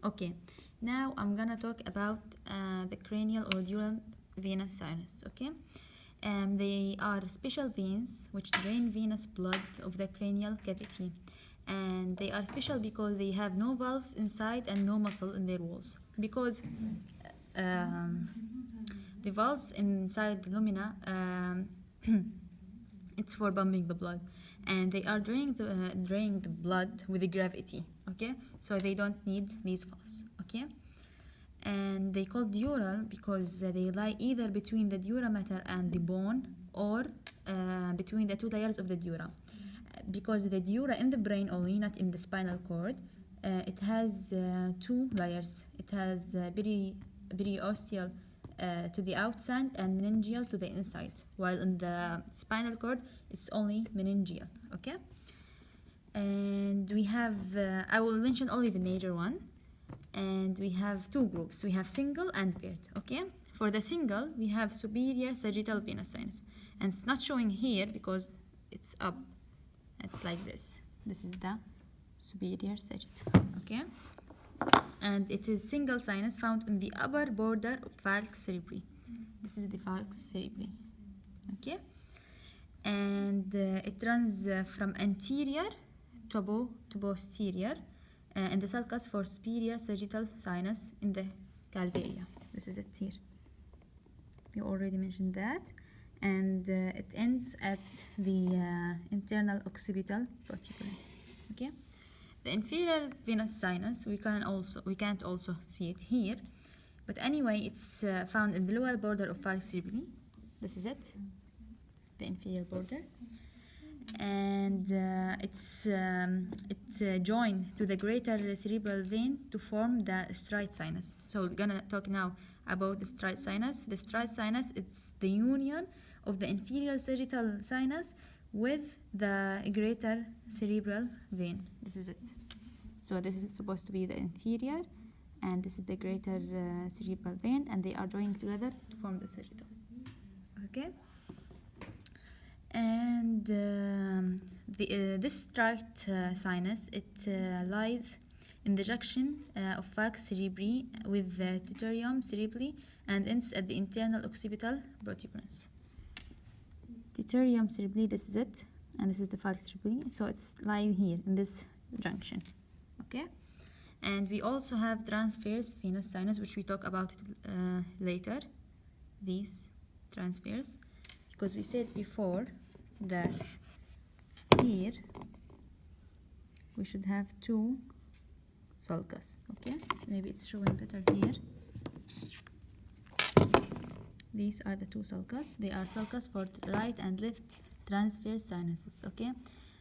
Okay, now I'm gonna talk about the cranial or dural venous sinus. Okay, they are special veins which drain venous blood of the cranial cavity, and they are special because they have no valves inside and no muscle in their walls. Because um, the valves inside the lumina, it's for pumping the blood, and they are draining the blood with the gravity. Okay, so they don't need these valves. Okay, and they call dural because they lie either between the dura mater and the bone, or between the two layers of the dura. Because the dura in the brain only, not in the spinal cord, it has two layers. It has periosteal to the outside and meningeal to the inside, while in the spinal cord it's only meningeal. Okay, and we have I will mention only the major one, and we have two groups. We have single and paired. Okay, for the single we have superior sagittal venous sinus, and it's not showing here because it's up. It's like this. This is the superior sagittal. Okay, and it is single sinus found in the upper border of falx cerebri. This is the falx cerebri. Okay, and it runs from anterior to posterior in the sulcus for superior sagittal sinus in the calvaria. This is it here. We already mentioned that. And it ends at the internal occipital protuberance. Okay, the inferior venous sinus we can't also see it here, but anyway it's found in the lower border of falx cerebri. This is it, the inferior border, and it's joined to the greater cerebral vein to form the straight sinus. So we're gonna talk now about the straight sinus. The straight sinus, it's the union of the inferior sagittal sinus with the greater cerebral vein. This is it. So this is supposed to be the inferior, and this is the greater cerebral vein, and they are joined together to form the sagittal. Okay, and this straight sinus, it lies in the junction of falx cerebri with the deuterium cerebri, and ends at the internal occipital protuberance. Deuterium cerebri, this is it, and this is the falx cerebri, so it's lying here in this junction. Okay, and we also have transverse venous sinus, which we talk about it later, these transverse, because we said before that here we should have two sulcus. Okay, maybe it's showing better here. These are the two sulcus. They are sulcus for right and left transverse sinuses. Okay,